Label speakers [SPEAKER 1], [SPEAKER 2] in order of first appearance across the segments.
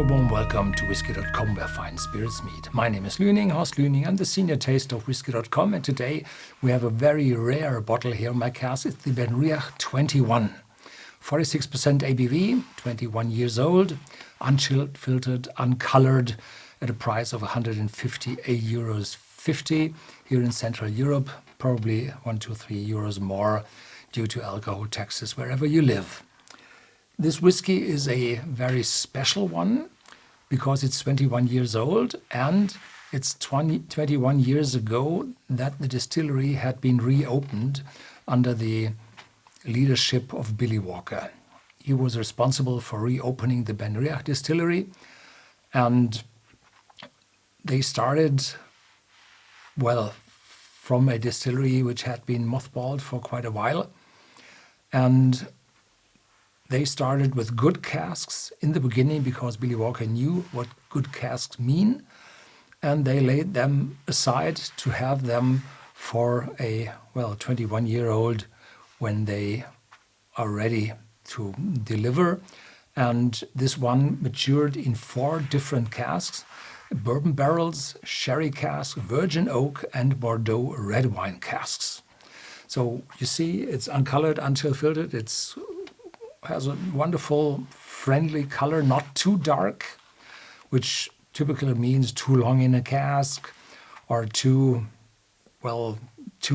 [SPEAKER 1] warm welcome to Whisky.com, where fine spirits meet. My name is Lüning, Horst Lüning. I'm the senior taster of Whisky.com, and today we have a very rare bottle here in my cask. It's the Benriach 21. 46% ABV, 21 years old, unchilled, filtered, uncolored, at a price of €158.50 here in Central Europe, probably 1 to 3 euros more due to alcohol taxes wherever you live. This whiskey is a very special one because it's 21 years old, and it's 21 years ago that the distillery had been reopened under the leadership of Billy Walker. He was responsible for reopening the Benriach distillery, and they started, well, from a distillery which had been mothballed for quite a while, and they started with good casks in the beginning because Billy Walker knew what good casks mean, and they laid them aside to have them for a, 21-year-old when they are ready to deliver. And this one matured in 4 different casks: bourbon barrels, sherry casks, virgin oak, and Bordeaux red wine casks. So you see, it's uncolored, until filtered. It has a wonderful, friendly color, not too dark, which typically means too long in a cask or too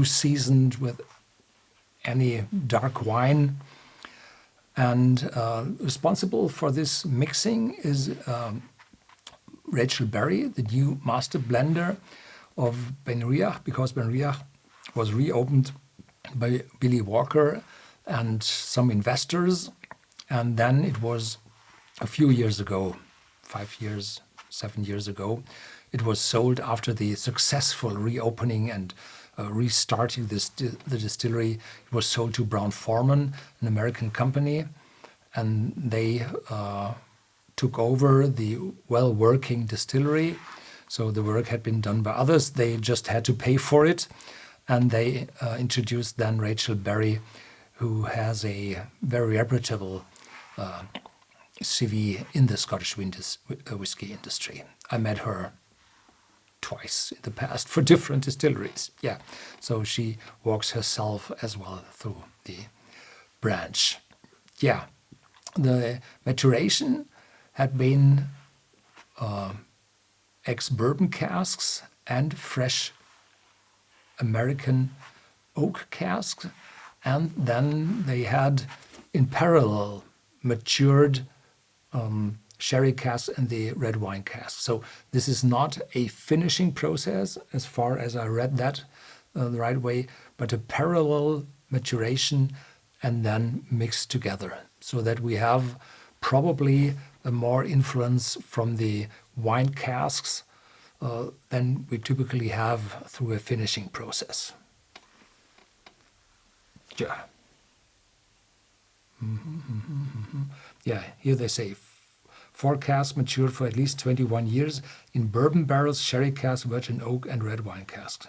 [SPEAKER 1] seasoned with any dark wine. And responsible for this mixing is Rachel Barrie, the new master blender of Benriach, because Benriach was reopened by Billy Walker and some investors. And then it was a few years ago, 7 years ago, it was sold after the successful reopening and restarting the distillery. It was sold to Brown-Forman, an American company, and they took over the well-working distillery. So the work had been done by others. They just had to pay for it, and they introduced then Rachel Barrie, who has a very reputable CV in the Scottish whiskey industry. I met her twice in the past for different distilleries. Yeah, so she walks herself as well through the branch. Yeah, the maturation had been ex-bourbon casks and fresh American oak casks, and then they had in parallel matured sherry casks and the red wine casks. So this is not a finishing process as far as I read that the right way, but a parallel maturation and then mixed together, so that we have probably a more influence from the wine casks than we typically have through a finishing process. Yeah. Yeah, here they say 4 casks matured for at least 21 years in bourbon barrels, sherry casks, virgin oak, and red wine casks.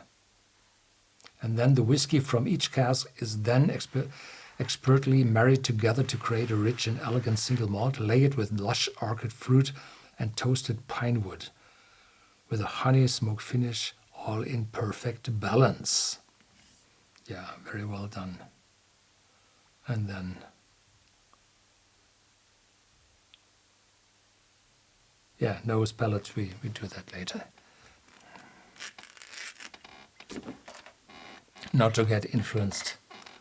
[SPEAKER 1] And then the whiskey from each cask is then expertly married together to create a rich and elegant single malt, layered with lush orchid fruit and toasted pine wood, with a honey smoke finish, all in perfect balance. Yeah, very well done. And then nose pellets, we do that later. Not to get influenced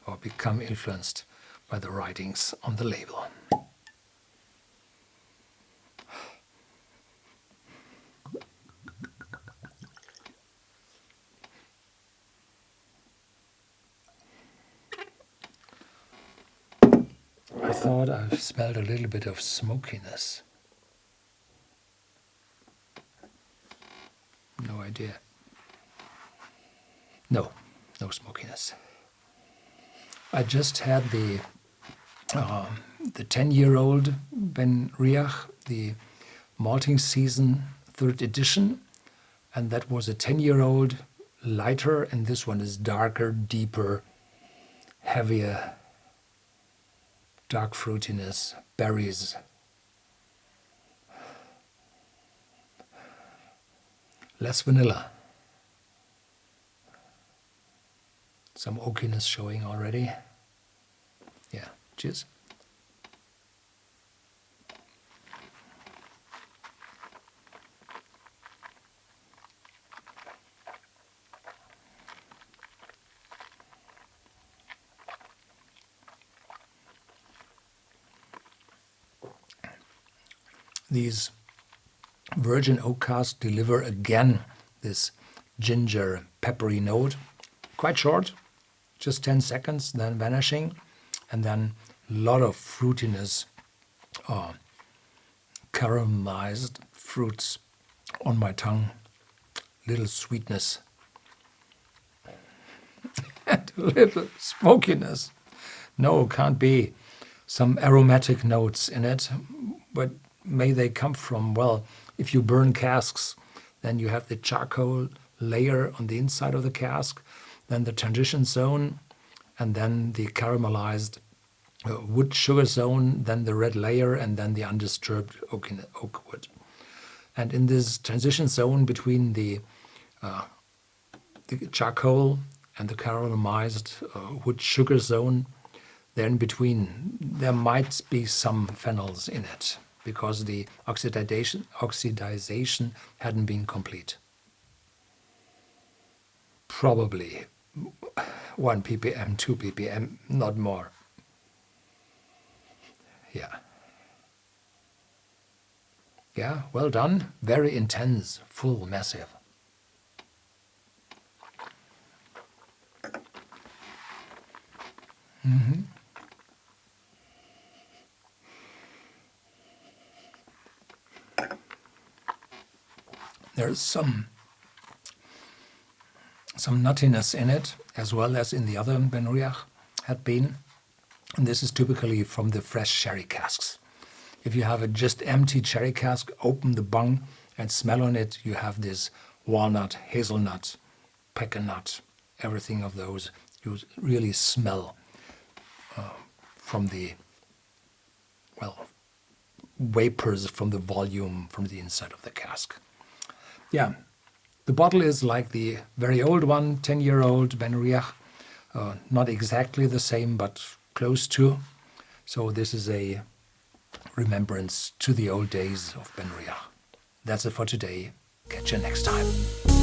[SPEAKER 1] or become influenced by the writings on the label. I thought I smelled a little bit of smokiness. No idea. No smokiness. I just had the 10-year-old Benriach, the malting season 3rd edition, and that was a 10-year-old, lighter, and this one is darker, deeper, heavier, dark fruitiness, berries. Less vanilla. Some oakiness showing already. Yeah, cheers. These virgin oak casks deliver again this ginger peppery note. Quite short, just 10 seconds, then vanishing, and then a lot of fruitiness, caramelized fruits on my tongue, little sweetness, and a little smokiness. No, can't be. Some aromatic notes in it, but may they come from? Well, if you burn casks, then you have the charcoal layer on the inside of the cask, then the transition zone, and then the caramelized wood sugar zone, then the red layer, and then the undisturbed oak wood. And in this transition zone between the charcoal and the caramelized wood sugar zone, there in between, there might be some phenols in it because the oxidization hadn't been complete. Probably 1 ppm, 2 ppm, not more. Yeah. Yeah, well done. Very intense, full, massive. Mm-hmm. There's some nuttiness in it, as well as in the other Benriach had been. And this is typically from the fresh sherry casks. If you have a just empty cherry cask, open the bung and smell on it, you have this walnut, hazelnut, pecan nut, everything of those. You really smell from the, well, vapors from the volume from the inside of the cask. Yeah, the bottle is like the very old one, 10-year-old Benriach. Not exactly the same, but close to. So this is a remembrance to the old days of Benriach. That's it for today. Catch you next time.